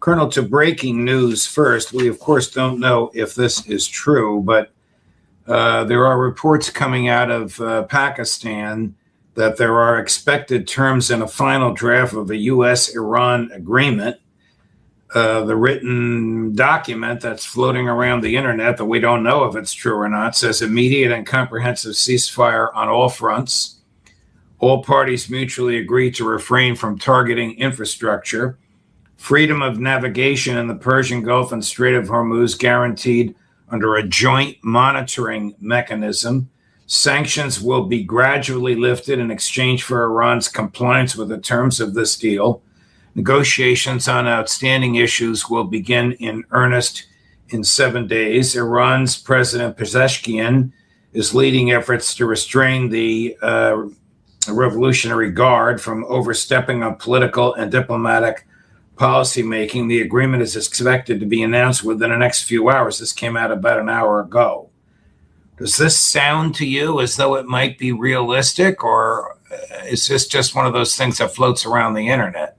Colonel, to breaking news first. We, of course, don't know if this is true, but there are reports coming out of Pakistan that there are expected terms in a final draft of a U.S.-Iran agreement. The written document that's floating around the internet that we don't know if it's true or not says immediate and comprehensive ceasefire on all fronts. All parties mutually agree to refrain from targeting infrastructure. Freedom of navigation in the Persian Gulf and Strait of Hormuz guaranteed under a joint monitoring mechanism. Sanctions will be gradually lifted in exchange for Iran's compliance with the terms of this deal. Negotiations on outstanding issues will begin in earnest in 7 days. Iran's President Pezeshkian is leading efforts to restrain the Revolutionary Guard from overstepping on political and diplomatic policymaking. The agreement is expected to be announced within the next few hours. This came out about an hour ago. Does this sound to you as though it might be realistic, or is this just one of those things that floats around the internet?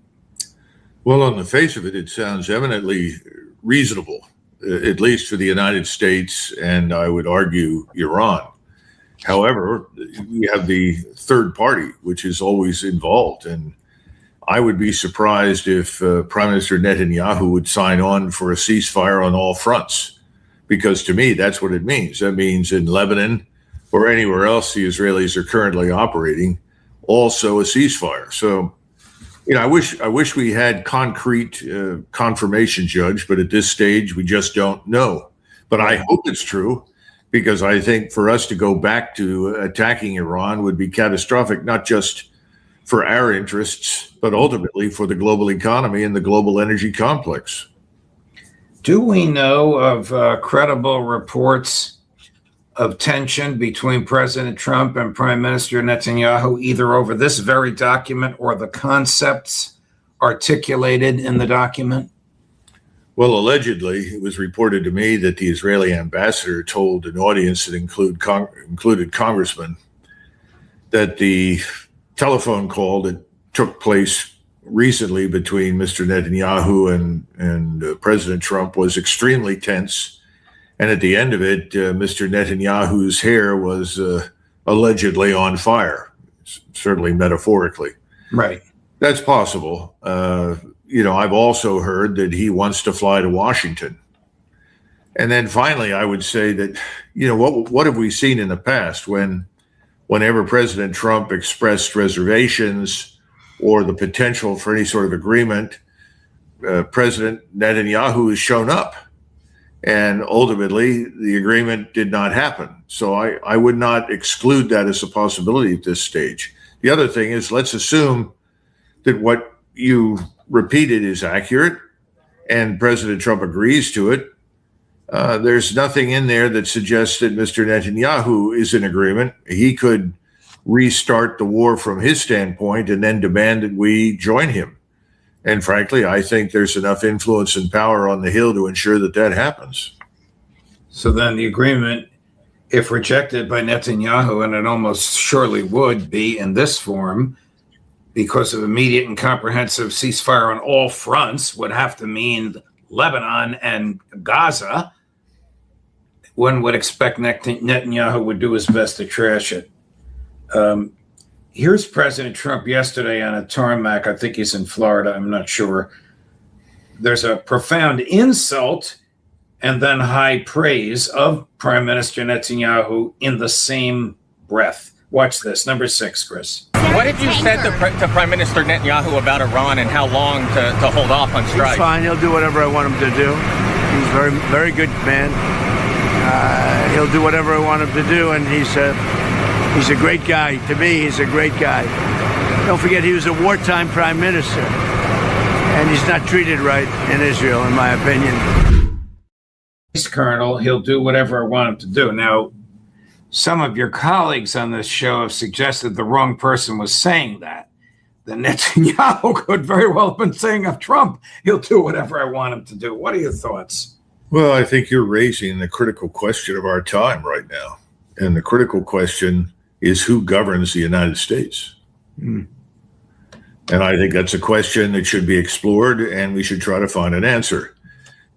Well, on the face of it, it sounds eminently reasonable, at least for the United States, and I would argue Iran. However, we have the third party, which is always involved, and I would be surprised if Prime Minister Netanyahu would sign on for a ceasefire on all fronts, because to me, that's what it means. That means in Lebanon or anywhere else the Israelis are currently operating, also a ceasefire. So, I wish we had concrete confirmation, Judge, but at this stage, we just don't know. But I hope it's true, because I think for us to go back to attacking Iran would be catastrophic, not just for our interests, but ultimately for the global economy and the global energy complex. Do we know of credible reports of tension between President Trump and Prime Minister Netanyahu, either over this very document or the concepts articulated in the document? Well, allegedly, it was reported to me that the Israeli ambassador told an audience that included congressmen that the telephone call that took place recently between Mr. Netanyahu and President Trump was extremely tense. And at the end of it, Mr. Netanyahu's hair was allegedly on fire, certainly metaphorically. Right. That's possible. I've also heard that he wants to fly to Washington. And then finally, I would say that, what have we seen in the past whenever President Trump expressed reservations or the potential for any sort of agreement, President Netanyahu has shown up. And ultimately, the agreement did not happen. So I would not exclude that as a possibility at this stage. The other thing is, let's assume that what you repeated is accurate and President Trump agrees to it. There's nothing in there that suggests that Mr. Netanyahu is in agreement. He could restart the war from his standpoint and then demand that we join him. And frankly, I think there's enough influence and power on the Hill to ensure that that happens. So then the agreement, if rejected by Netanyahu, and it almost surely would be in this form, because of immediate and comprehensive ceasefire on all fronts, would have to mean Lebanon and Gaza. One would expect Netanyahu would do his best to trash it. Here's President Trump yesterday on a tarmac. I think he's in Florida. I'm not sure. There's a profound insult and then high praise of Prime Minister Netanyahu in the same breath. Watch this. Number 6, Chris. What have you said to Prime Minister Netanyahu about Iran and how long to hold off on strikes? He's fine. He'll do whatever I want him to do. He's very, very good man. He'll do whatever I want him to do, and he's a great guy. To me, he's a great guy. Don't forget, he was a wartime prime minister, and he's not treated right in Israel, in my opinion. Colonel, he'll do whatever I want him to do. Now, some of your colleagues on this show have suggested the wrong person was saying that. That Netanyahu could very well have been saying of Trump, he'll do whatever I want him to do. What are your thoughts? Well, I think you're raising the critical question of our time right now. And the critical question is, who governs the United States? And I think that's a question that should be explored, and we should try to find an answer.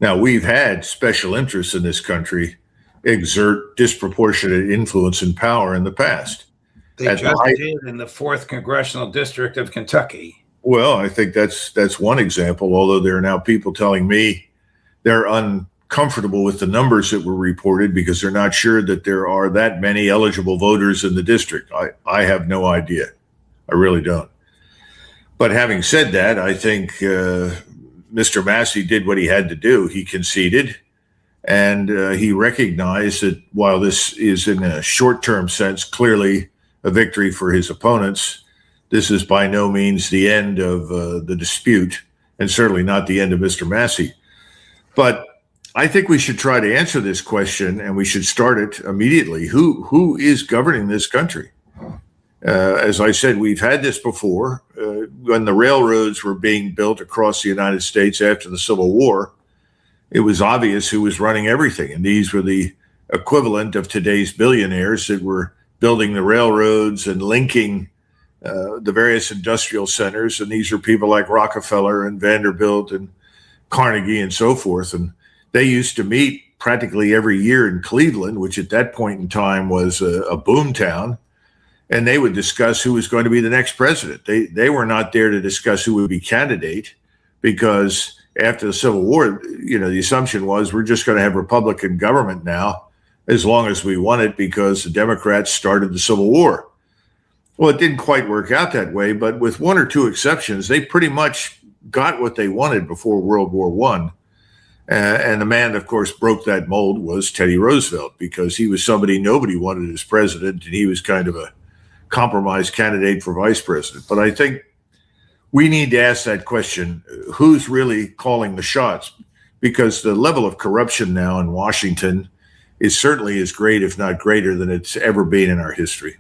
Now, we've had special interests in this country exert disproportionate influence and power in the past. They just did in the 4th Congressional District of Kentucky. Well, I think that's one example, although there are now people telling me they're uncomfortable with the numbers that were reported because they're not sure that there are that many eligible voters in the district. I have no idea. I really don't. But having said that, I think Mr. Massey did what he had to do. He conceded, and he recognized that while this is in a short-term sense clearly a victory for his opponents, this is by no means the end of the dispute, and certainly not the end of Mr. Massey. But I think we should try to answer this question, and we should start it immediately. Who is governing this country? As I said, we've had this before. When the railroads were being built across the United States after the Civil War, it was obvious who was running everything. And these were the equivalent of today's billionaires that were building the railroads and linking the various industrial centers. And these are people like Rockefeller and Vanderbilt and Carnegie and so forth. And they used to meet practically every year in Cleveland, which at that point in time was a boom town. And they would discuss who was going to be the next president. They were not there to discuss who would be candidate, because after the Civil War, the assumption was we're just going to have Republican government now as long as we want it because the Democrats started the Civil War. Well, it didn't quite work out that way, but with one or two exceptions, they pretty much got what they wanted before World War I. And the man, of course, broke that mold was Teddy Roosevelt, because he was somebody nobody wanted as president, and he was kind of a compromise candidate for vice president. But I think we need to ask that question, who's really calling the shots? Because the level of corruption now in Washington is certainly as great, if not greater, than it's ever been in our history.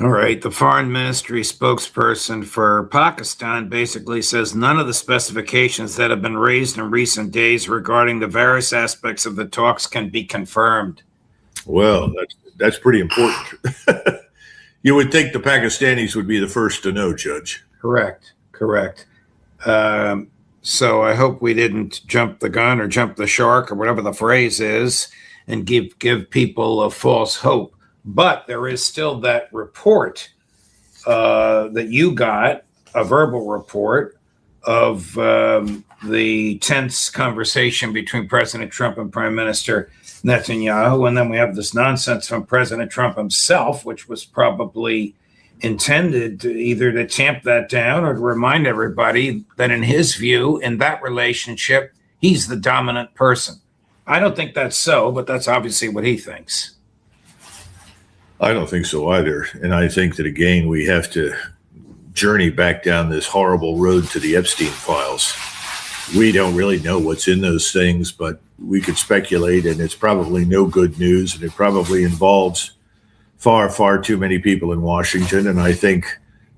All right. The foreign ministry spokesperson for Pakistan basically says none of the specifications that have been raised in recent days regarding the various aspects of the talks can be confirmed. Well, that's pretty important. You would think the Pakistanis would be the first to know, Judge. Correct. So I hope we didn't jump the gun or jump the shark or whatever the phrase is and give people a false hope. But there is still that report that you got, a verbal report of the tense conversation between President Trump and Prime Minister Netanyahu. And then we have this nonsense from President Trump himself, which was probably intended to either to tamp that down or to remind everybody that in his view, in that relationship, he's the dominant person. I don't think that's so, but that's obviously what he thinks. I don't think so either. And I think that, again, we have to journey back down this horrible road to the Epstein files. We don't really know what's in those things, but we could speculate, and it's probably no good news, and it probably involves far, far too many people in Washington. And I think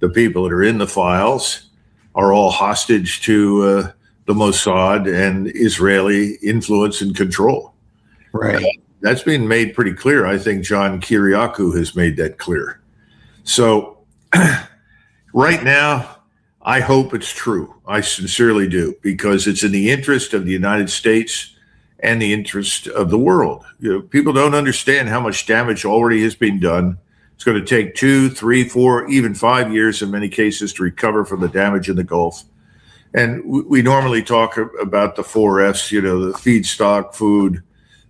the people that are in the files are all hostage to the Mossad and Israeli influence and control. Right. That's been made pretty clear. I think John Kiriakou has made that clear. So right now, I hope it's true. I sincerely do, because it's in the interest of the United States and the interest of the world. People don't understand how much damage already has been done. It's going to take 2, 3, 4, even 5 years in many cases to recover from the damage in the Gulf. And we normally talk about the 4 F's, the feedstock, food,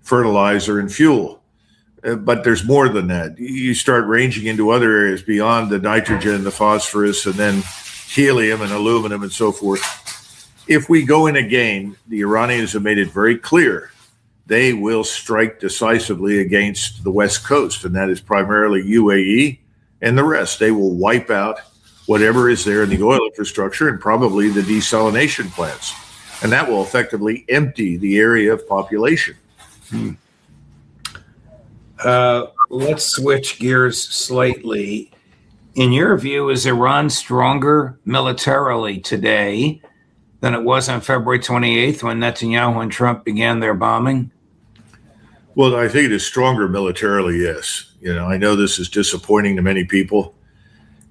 fertilizer, and fuel. But there's more than that. You start ranging into other areas beyond the nitrogen, the phosphorus, and then helium and aluminum and so forth. If we go in again, the Iranians have made it very clear they will strike decisively against the West Coast, and that is primarily UAE and the rest. They will wipe out whatever is there in the oil infrastructure and probably the desalination plants. And that will effectively empty the area of population. Let's switch gears slightly. In your view, is Iran stronger militarily today than it was on February 28th when Netanyahu and Trump began their bombing? Well, I think it is stronger militarily, yes. I know this is disappointing to many people.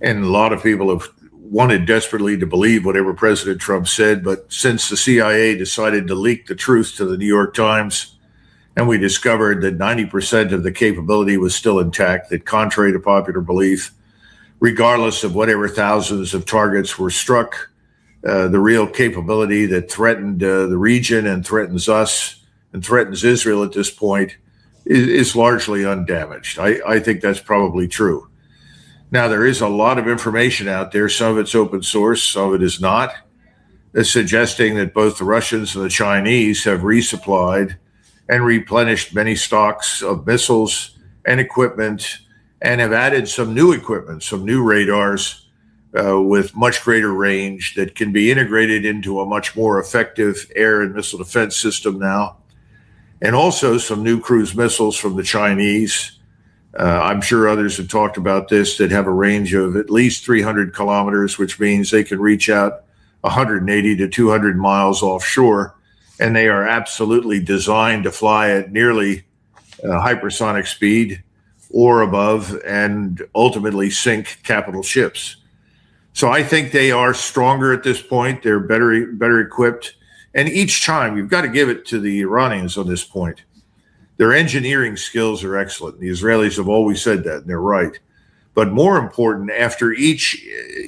And a lot of people have wanted desperately to believe whatever President Trump said. But since the CIA decided to leak the truth to the New York Times, and we discovered that 90% of the capability was still intact, that contrary to popular belief, regardless of whatever thousands of targets were struck, the real capability that threatened the region and threatens us and threatens Israel at this point is largely undamaged. I think that's probably true. Now, there is a lot of information out there. Some of it's open source, some of it is not, suggesting that both the Russians and the Chinese have resupplied and replenished many stocks of missiles and equipment, and have added some new equipment, some new radars with much greater range that can be integrated into a much more effective air and missile defense system now. And also some new cruise missiles from the Chinese. I'm sure others have talked about this, that have a range of at least 300 kilometers, which means they can reach out 180 to 200 miles offshore. And they are absolutely designed to fly at nearly hypersonic speed or above, and ultimately sink capital ships. So I think they are stronger at this point. They're better equipped. And each time, you've got to give it to the Iranians on this point. Their engineering skills are excellent. The Israelis have always said that, and they're right. But more important, after each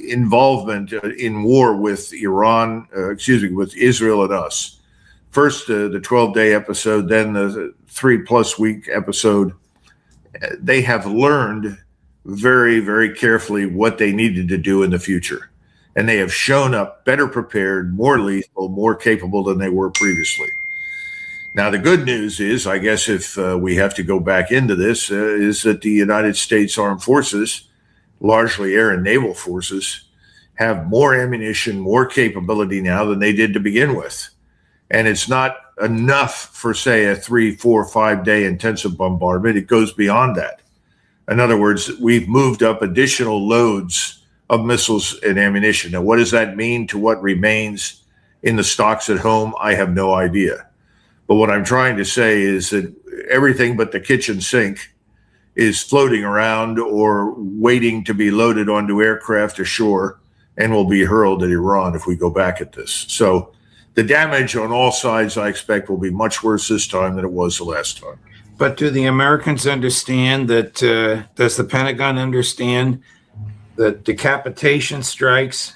involvement in war with with Israel and us, first the 12-day episode, then the 3+ week episode, they have learned very, very carefully what they needed to do in the future. And they have shown up better prepared, more lethal, more capable than they were previously. Now, the good news is, I guess if we have to go back into this, is that the United States Armed Forces, largely air and naval forces, have more ammunition, more capability now than they did to begin with. And it's not enough for, say, a 3, 4, 5 day intensive bombardment. It goes beyond that. In other words, we've moved up additional loads of missiles and ammunition. Now, what does that mean to what remains in the stocks at home? I have no idea. But what I'm trying to say is that everything but the kitchen sink is floating around or waiting to be loaded onto aircraft ashore and will be hurled at Iran if we go back at this. So the damage on all sides, I expect, will be much worse this time than it was the last time. But do the Americans understand that, does the Pentagon understand that decapitation strikes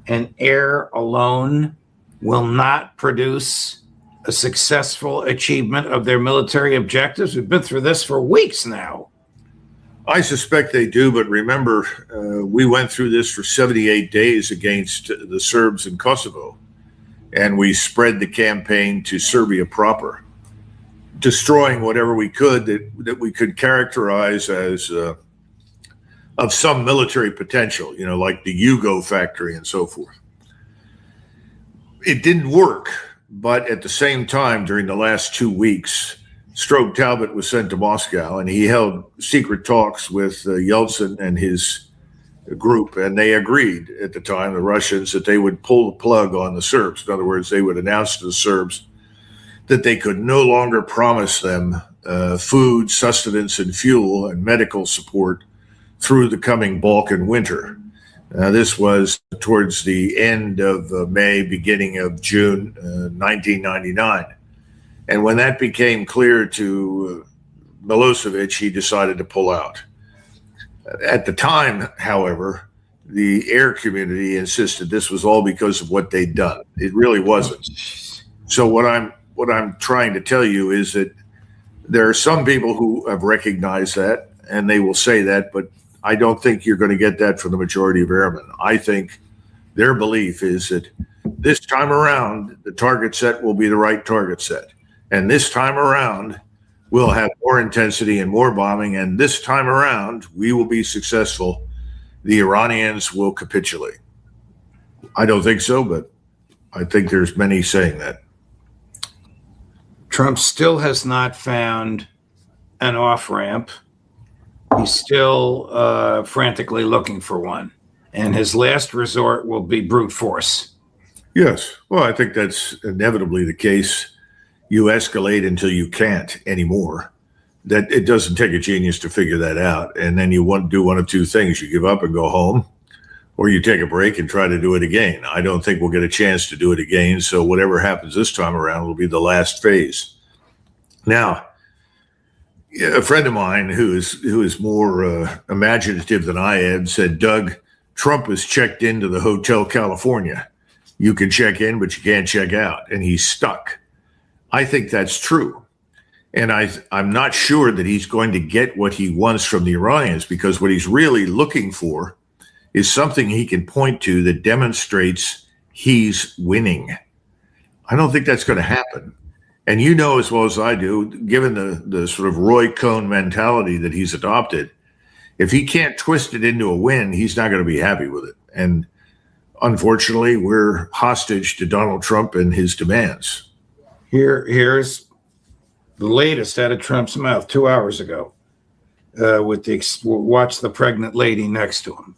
and air alone will not produce a successful achievement of their military objectives? We've been through this for weeks now. I suspect they do, but remember, we went through this for 78 days against the Serbs in Kosovo, and we spread the campaign to Serbia proper, destroying whatever we could that we could characterize as of some military potential, like the Yugo factory and so forth. It didn't work. But at the same time, during the last 2 weeks, Strobe Talbot was sent to Moscow, and he held secret talks with Yeltsin and his group. And they agreed at the time, the Russians, that they would pull the plug on the Serbs. In other words, they would announce to the Serbs that they could no longer promise them food, sustenance, and fuel and medical support through the coming Balkan winter. This was towards the end of May, beginning of June 1999. And when that became clear to Milosevic, he decided to pull out. At the time, however, the air community insisted this was all because of what they'd done. It really wasn't. So what I'm trying to tell you is that there are some people who have recognized that, and they will say that, but I don't think you're going to get that from the majority of airmen. I think their belief is that this time around, the target set will be the right target set. And this time around, we'll have more intensity and more bombing. And this time around, we will be successful. The Iranians will capitulate. I don't think so, but I think there's many saying that. Trump still has not found an off-ramp. He's still frantically looking for one. And his last resort will be brute force. Yes. Well, I think that's inevitably the case. You escalate until you can't anymore. that it doesn't take a genius to figure that out. And then you want to do one of two things. You give up and go home, or you take a break and try to do it again. I don't think we'll get a chance to do it again. So whatever happens this time around will be the last phase. Now, a friend of mine who is more imaginative than I am said, Doug, Trump has checked into the Hotel California. You can check in, but you can't check out. And he's stuck. I think that's true. And I'm not sure that he's going to get what he wants from the Iranians, because what he's really looking for is something he can point to that demonstrates he's winning. I don't think that's going to happen. And you know as well as I do, given the sort of Roy Cohn mentality that he's adopted, if he can't twist it into a win, he's not going to be happy with it. And unfortunately, we're hostage to Donald Trump and his demands. Here's the latest out of Trump's mouth 2 hours ago. Watch the pregnant lady next to him.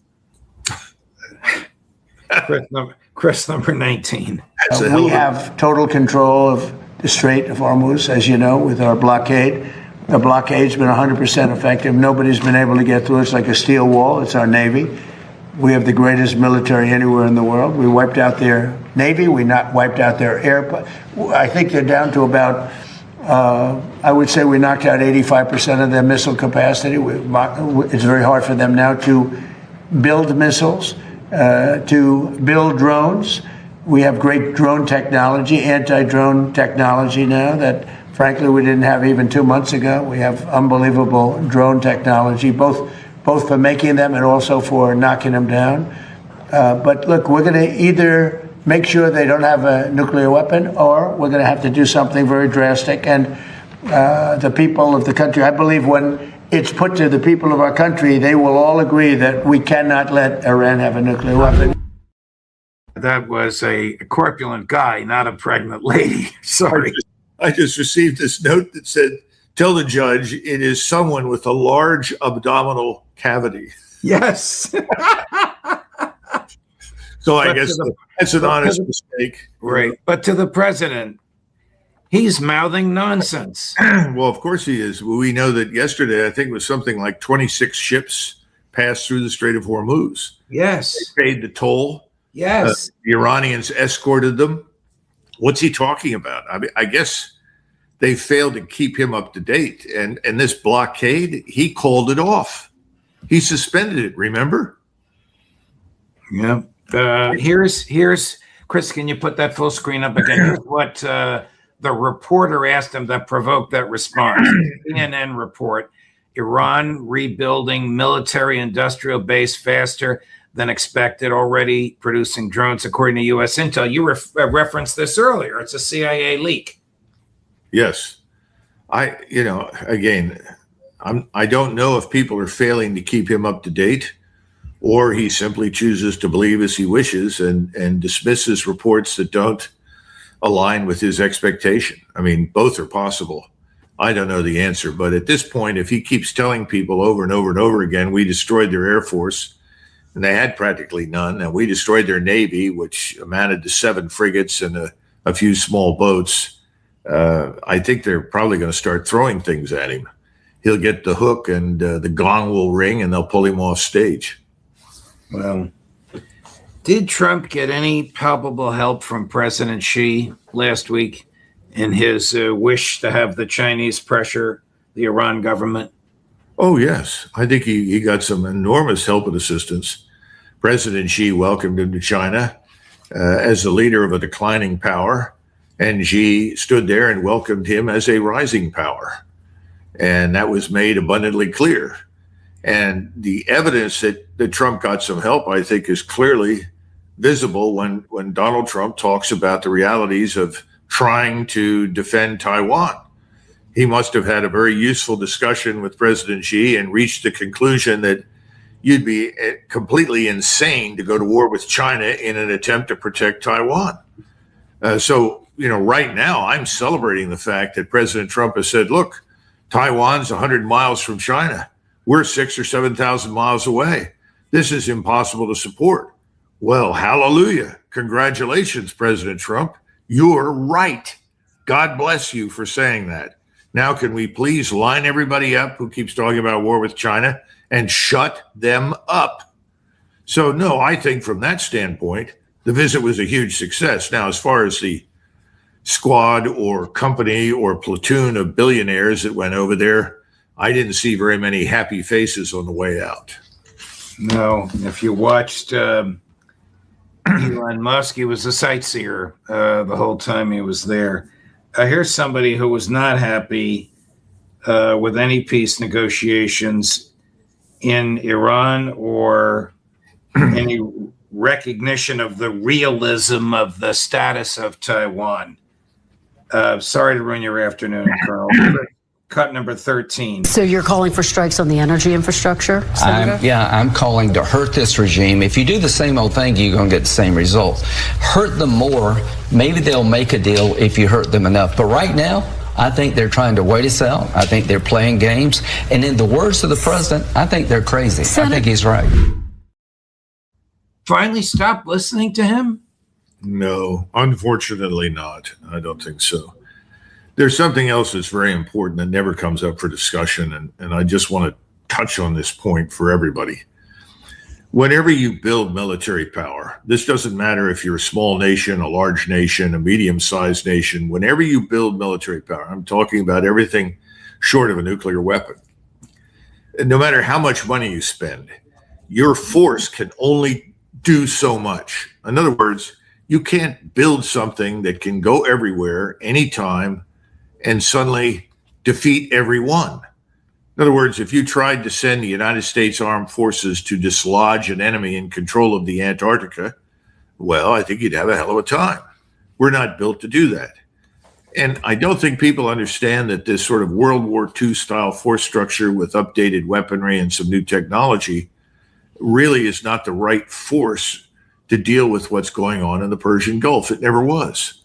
Chris number 19. We have total control of the Strait of Hormuz, as you know, with our blockade. The blockade's been 100% effective. Nobody's been able to get through. It's like a steel wall. It's our Navy. We have the greatest military anywhere in the world. We wiped out their Navy. We not wiped out their air. I think they're down to about, I would say we knocked out 85% of their missile capacity. It's very hard for them now to build missiles, to build drones. We have great drone technology, anti-drone technology now that, frankly, we didn't have even 2 months ago. We have unbelievable drone technology, both for making them and also for knocking them down. But look, we're going to either make sure they don't have a nuclear weapon, or we're going to have to do something very drastic. And the people of the country, I believe when it's put to the people of our country, they will all agree that we cannot let Iran have a nuclear weapon. That was a corpulent guy, not a pregnant lady. Sorry. I just received this note that said, tell the judge it is someone with a large abdominal cavity. Yes. So I guess that's an honest mistake. Right. But to the president, he's mouthing nonsense. Well, of course he is. We know that yesterday, I think it was something like 26 ships passed through the Strait of Hormuz. Yes. They paid the toll. Yes. The Iranians escorted them. What's he talking about? I mean, I guess they failed to keep him up to date. And this blockade, he called it off. He suspended it, remember? Yeah. Here's Chris, can you put that full screen up again? Here's what the reporter asked him that provoked that response. CNN report, Iran rebuilding military industrial base faster than expected, already producing drones, according to U.S. intel. You referenced this earlier. It's a CIA leak. Yes. I don't know if people are failing to keep him up to date, or he simply chooses to believe as he wishes and dismisses reports that don't align with his expectation. I mean, both are possible. I don't know the answer. But at this point, if he keeps telling people over and over and over again, we destroyed their Air Force, and they had practically none, and we destroyed their Navy, which amounted to 7 frigates and a few small boats, I think they're probably going to start throwing things at him. He'll get the hook, and the gong will ring, and they'll pull him off stage. Well, did Trump get any palpable help from President Xi last week in his wish to have the Chinese pressure the Iran government? Oh, yes. I think he got some enormous help and assistance. President Xi welcomed him to China as the leader of a declining power, and Xi stood there and welcomed him as a rising power. And that was made abundantly clear. And the evidence that Trump got some help, I think, is clearly visible when Donald Trump talks about the realities of trying to defend Taiwan. He must have had a very useful discussion with President Xi and reached the conclusion that you'd be completely insane to go to war with China in an attempt to protect Taiwan. So, right now I'm celebrating the fact that President Trump has said, look, Taiwan's 100 miles from China. We're 6,000 or 7,000 miles away. This is impossible to support. Well, hallelujah. Congratulations, President Trump. You're right. God bless you for saying that. Now, can we please line everybody up who keeps talking about war with China and shut them up? So, no, I think from that standpoint, the visit was a huge success. Now, as far as the squad or company or platoon of billionaires that went over there, I didn't see very many happy faces on the way out. No, if you watched Elon Musk, he was a sightseer the whole time he was there. Here's somebody who was not happy with any peace negotiations in Iran or any recognition of the realism of the status of Taiwan. Sorry to ruin your afternoon, Colonel. Cut number 13. So you're calling for strikes on the energy infrastructure, Senator? I'm calling to hurt this regime. If you do the same old thing, you're going to get the same results. Hurt them more. Maybe they'll make a deal if you hurt them enough. But right now, I think they're trying to wait us out. I think they're playing games. And in the words of the president, I think they're crazy. I think he's right. Finally stop listening to him? No, unfortunately not. I don't think so. There's something else that's very important that never comes up for discussion, and I just want to touch on this point for everybody. Whenever you build military power, this doesn't matter if you're a small nation, a large nation, a medium-sized nation. Whenever you build military power, I'm talking about everything short of a nuclear weapon. And no matter how much money you spend, your force can only do so much. In other words, you can't build something that can go everywhere, anytime, and suddenly defeat everyone. In other words, if you tried to send the United States Armed Forces to dislodge an enemy in control of the Antarctica, well, I think you'd have a hell of a time. We're not built to do that. And I don't think people understand that this sort of World War II style force structure with updated weaponry and some new technology really is not the right force to deal with what's going on in the Persian Gulf. It never was.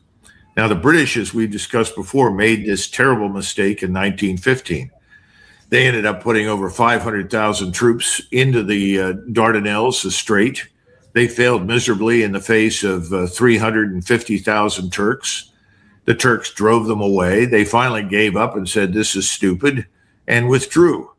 Now, the British, as we've discussed before, made this terrible mistake in 1915. They ended up putting over 500,000 troops into the Dardanelles, the Strait. They failed miserably in the face of 350,000 Turks. The Turks drove them away. They finally gave up and said, this is stupid, and withdrew.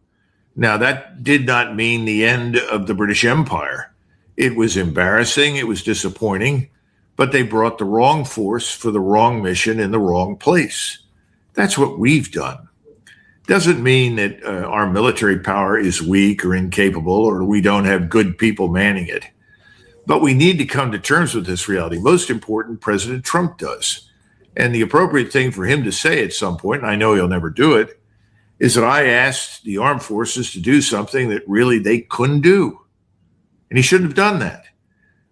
Now, that did not mean the end of the British Empire. It was embarrassing. It was disappointing. But they brought the wrong force for the wrong mission in the wrong place. That's what we've done. Doesn't mean that our military power is weak or incapable or we don't have good people manning it. But we need to come to terms with this reality. Most important, President Trump does. And the appropriate thing for him to say at some point, and I know he'll never do it, is that I asked the armed forces to do something that really they couldn't do. And he shouldn't have done that.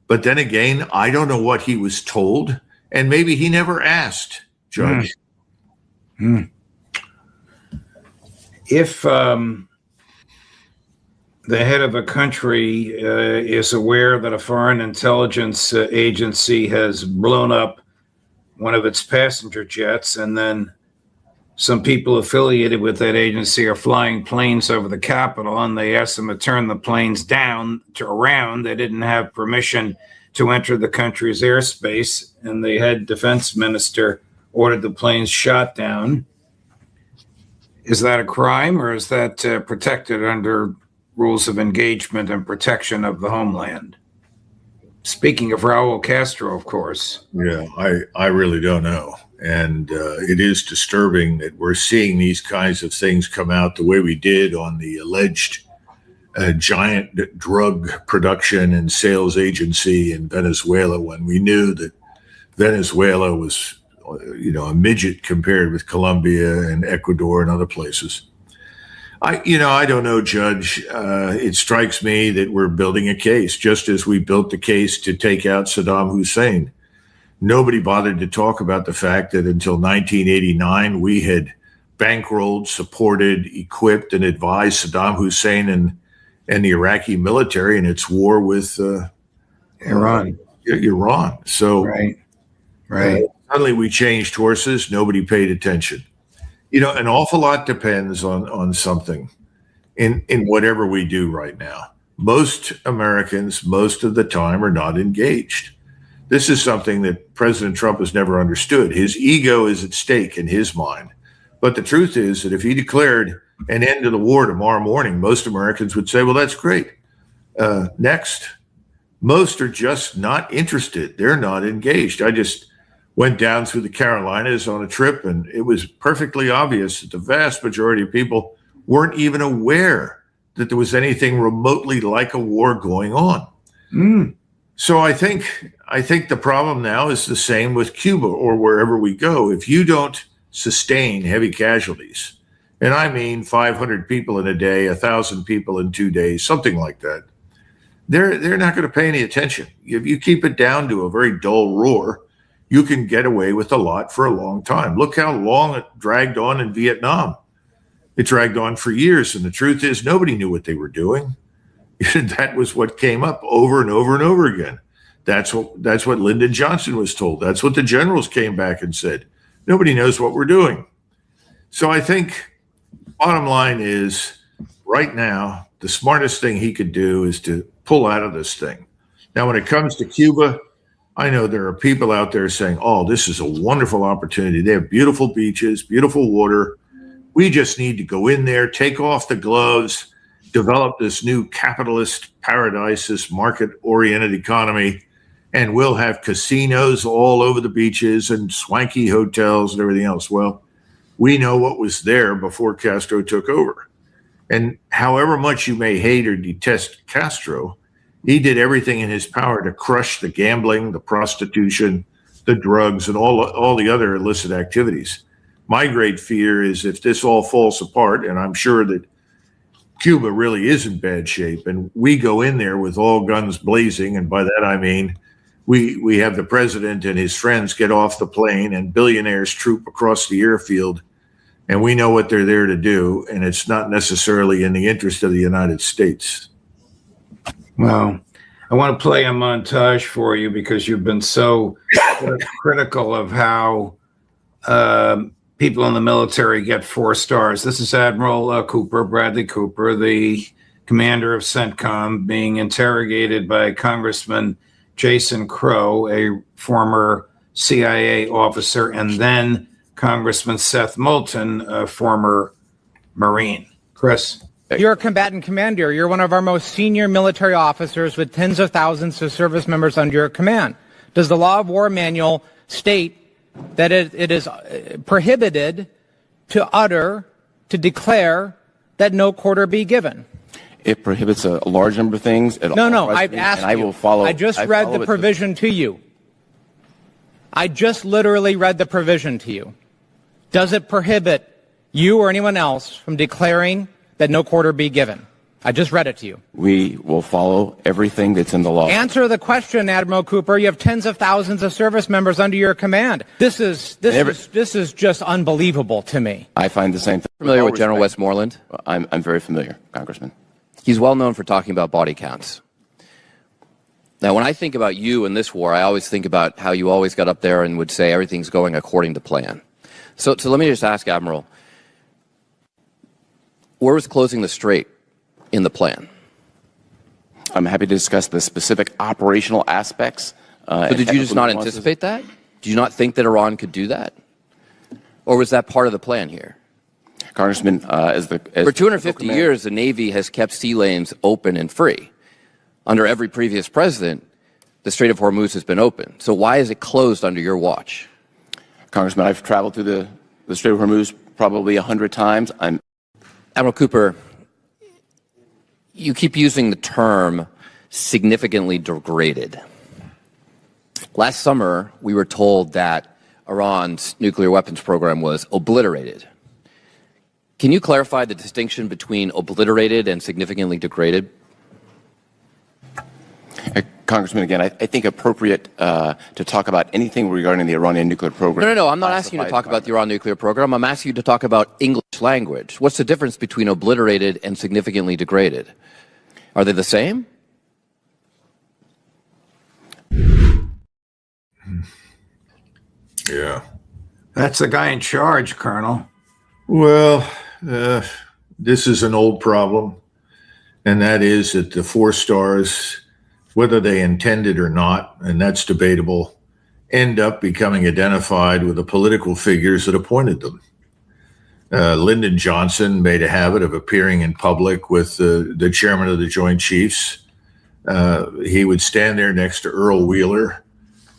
But then again, I don't know what he was told, and maybe he never asked, Judge. If the head of a country is aware that a foreign intelligence agency has blown up one of its passenger jets, and then some people affiliated with that agency are flying planes over the Capitol, and they asked them to turn the planes down to around. They didn't have permission to enter the country's airspace, and the head defense minister ordered the planes shot down. Is that a crime, or is that protected under rules of engagement and protection of the homeland? Speaking of Raul Castro, of course. Yeah, I really don't know. And it is disturbing that we're seeing these kinds of things come out the way we did on the alleged giant drug production and sales agency in Venezuela, when we knew that Venezuela was, a midget compared with Colombia and Ecuador and other places. I don't know, Judge. It strikes me that we're building a case, just as we built the case to take out Saddam Hussein. Nobody bothered to talk about the fact that until 1989, we had bankrolled, supported, equipped, and advised Saddam Hussein and the Iraqi military in its war with Iran. So, right. Suddenly we changed horses. Nobody paid attention. An awful lot depends on something in whatever we do right now. Most Americans, most of the time, are not engaged. This is something that President Trump has never understood. His ego is at stake in his mind. But the truth is that if he declared an end to the war tomorrow morning, most Americans would say, well, that's great. Next. Most are just not interested. They're not engaged. I just went down through the Carolinas on a trip, and it was perfectly obvious that the vast majority of people weren't even aware that there was anything remotely like a war going on. So I think the problem now is the same with Cuba or wherever we go. If you don't sustain heavy casualties, and I mean 500 people in a day, 1,000 people in 2 days, something like that, they're not going to pay any attention. If you keep it down to a very dull roar, you can get away with a lot for a long time. Look how long it dragged on in Vietnam. It dragged on for years, and the truth is nobody knew what they were doing. That was what came up over and over and over again. That's what Lyndon Johnson was told. That's what the generals came back and said. Nobody knows what we're doing. So I think bottom line is right now, the smartest thing he could do is to pull out of this thing. Now, when it comes to Cuba, I know there are people out there saying, oh, this is a wonderful opportunity. They have beautiful beaches, beautiful water. We just need to go in there, take off the gloves, develop this new capitalist paradise, this market-oriented economy, and we'll have casinos all over the beaches and swanky hotels and everything else. Well, we know what was there before Castro took over. And however much you may hate or detest Castro, he did everything in his power to crush the gambling, the prostitution, the drugs, and all the other illicit activities. My great fear is if this all falls apart, and I'm sure that Cuba really is in bad shape, and we go in there with all guns blazing, and by that I mean we have the president and his friends get off the plane and billionaires troop across the airfield, and we know what they're there to do, and it's not necessarily in the interest of the United States. Well, I want to play a montage for you because you've been so critical of how people in the military get 4 stars. This is Admiral Cooper, Bradley Cooper, the commander of CENTCOM, being interrogated by Congressman Jason Crow, a former CIA officer, and then Congressman Seth Moulton, a former Marine. Chris? You're a combatant commander. You're one of our most senior military officers with tens of thousands of service members under your command. Does the Law of War Manual state that it is prohibited to declare that no quarter be given? It prohibits a large number of things. No, I've asked you. I will follow. I just read the provision to you. I just literally read the provision to you. Does it prohibit you or anyone else from declaring that no quarter be given? I just read it to you. We will follow everything that's in the law. Answer the question, Admiral Cooper. You have tens of thousands of service members under your command. This is just unbelievable to me. I find the same thing. Familiar with General Westmoreland? I'm very familiar, Congressman. He's well known for talking about body counts. Now, when I think about you in this war, I always think about how you always got up there and would say everything's going according to plan. So let me just ask, Admiral, where was closing the strait in the plan? I'm happy to discuss the specific operational aspects. But did you just not anticipate that? Did you not think that Iran could do that? Or was that part of the plan here? Congressman, for 250 years, the Navy has kept sea lanes open and free. Under every previous president, the Strait of Hormuz has been open. So why is it closed under your watch? Congressman, I've traveled through the Strait of Hormuz probably 100 times. Admiral Cooper, you keep using the term significantly degraded. Last summer, we were told that Iran's nuclear weapons program was obliterated. Can you clarify the distinction between obliterated and significantly degraded? Congressman, again, I think appropriate to talk about anything regarding the Iranian nuclear program. No, I'm not asking you to talk about the Iran nuclear program. I'm asking you to talk about English language. What's the difference between obliterated and significantly degraded? Are they the same? Yeah. That's the guy in charge, Colonel. Well, this is an old problem, and that is that the 4 stars, whether they intended or not, and that's debatable, end up becoming identified with the political figures that appointed them. Lyndon Johnson made a habit of appearing in public with the chairman of the Joint Chiefs. He would stand there next to Earl Wheeler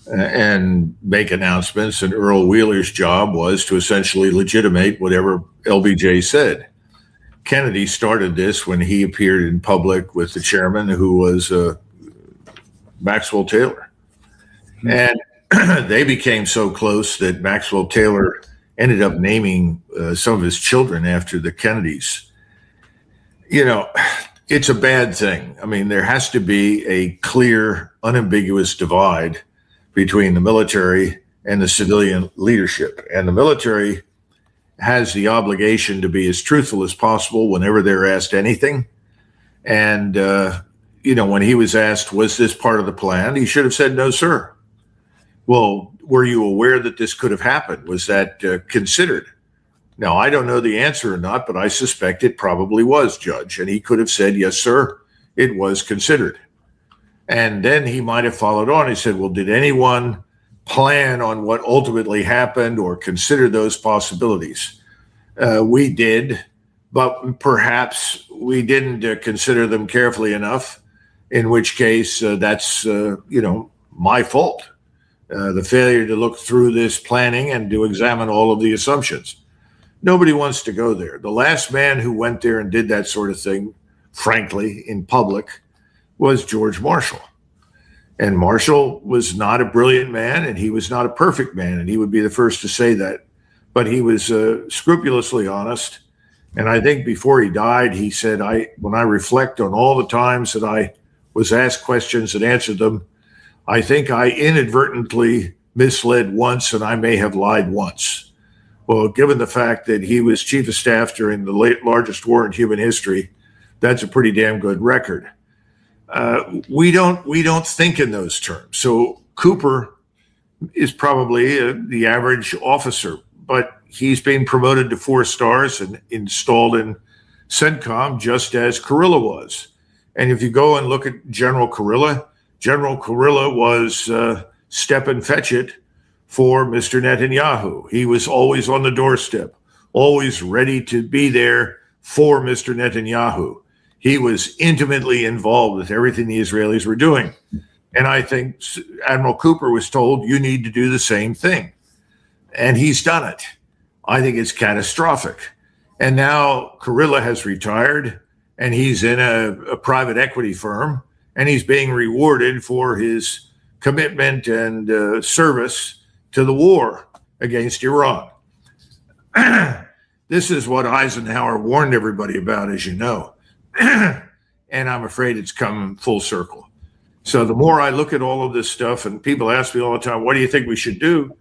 and make announcements, and Earl Wheeler's job was to essentially legitimate whatever LBJ said. Kennedy started this when he appeared in public with the chairman, who was Maxwell Taylor. And they became so close that Maxwell Taylor ended up naming some of his children after the Kennedys. You know, it's a bad thing. I mean, there has to be a clear, unambiguous divide between the military and the civilian leadership. And the military has the obligation to be as truthful as possible whenever they're asked anything. And, you know, when he was asked, was this part of the plan? He should have said, no, sir. Well, were you aware that this could have happened? Was that considered? Now, I don't know the answer or not, but I suspect it probably was, Judge. And he could have said, yes, sir, it was considered. And then he might have followed on. He said, well, did anyone plan on what ultimately happened or consider those possibilities? We did, but perhaps we didn't consider them carefully enough, in which case that's, you know, my fault. The failure to look through this planning and to examine all of the assumptions. Nobody wants to go there. The last man who went there and did that sort of thing, frankly, in public, was George Marshall. And Marshall was not a brilliant man, and he was not a perfect man, and he would be the first to say that. But he was scrupulously honest. And I think before he died, he said, when I reflect on all the times that I was asked questions and answered them, I think I inadvertently misled once, and I may have lied once. Well, given the fact that he was chief of staff during the largest war in human history, that's a pretty damn good record. We don't think in those terms. So Cooper is probably the average officer, but he's being promoted to 4 stars and installed in CENTCOM just as Kurilla was. And if you go and look at General Kurilla was step and fetch it for Mr. Netanyahu. He was always on the doorstep, always ready to be there for Mr. Netanyahu. He was intimately involved with everything the Israelis were doing. And I think Admiral Cooper was told, you need to do the same thing. And he's done it. I think it's catastrophic. And now Kurilla has retired, and he's in a private equity firm, and he's being rewarded for his commitment and service to the war against Iran. This is what Eisenhower warned everybody about, as you know. And I'm afraid it's come full circle. So the more I look at all of this stuff, and people ask me all the time, what do you think we should do?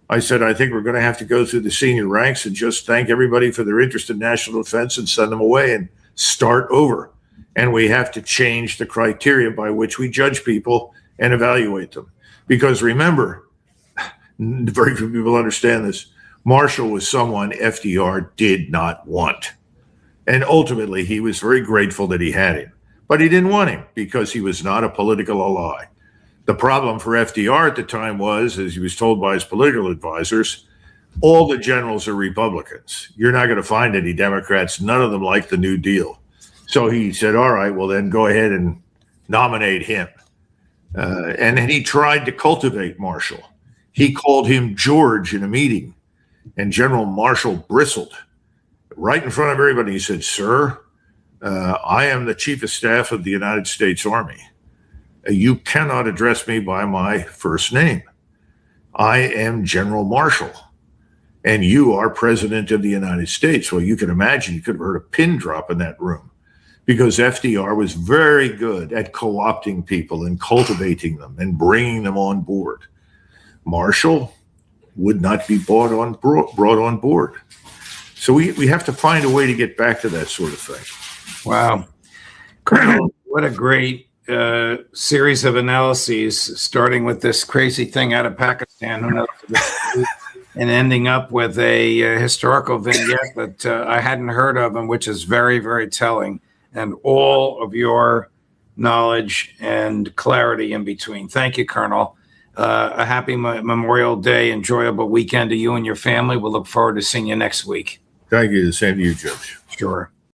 I said, I think we're going to have to go through the senior ranks and just thank everybody for their interest in national defense and send them away and start over. And we have to change the criteria by which we judge people and evaluate them. Because remember, very few people understand this, Marshall was someone FDR did not want. And ultimately, he was very grateful that he had him. But he didn't want him because he was not a political ally. The problem for FDR at the time was, as he was told by his political advisors, all the generals are Republicans. You're not going to find any Democrats. None of them like the New Deal. So he said, all right, well, then go ahead and nominate him. And then he tried to cultivate Marshall. He called him George in a meeting, and General Marshall bristled right in front of everybody. He said, sir, I am the chief of staff of the United States Army. You cannot address me by my first name. I am General Marshall, and you are President of the United States. Well, you can imagine you could have heard a pin drop in that room, because FDR was very good at co-opting people and cultivating them and bringing them on board. Marshall would not be brought on board. So we have to find a way to get back to that sort of thing. Wow. Colonel, what a great series of analyses, starting with this crazy thing out of Pakistan, who knows, and ending up with a historical vignette that I hadn't heard of, and which is very, very telling, and all of your knowledge and clarity in between. Thank you, Colonel. A happy Memorial Day, enjoyable weekend to you and your family. We'll look forward to seeing you next week. Thank you. The same to you, Judge. Sure.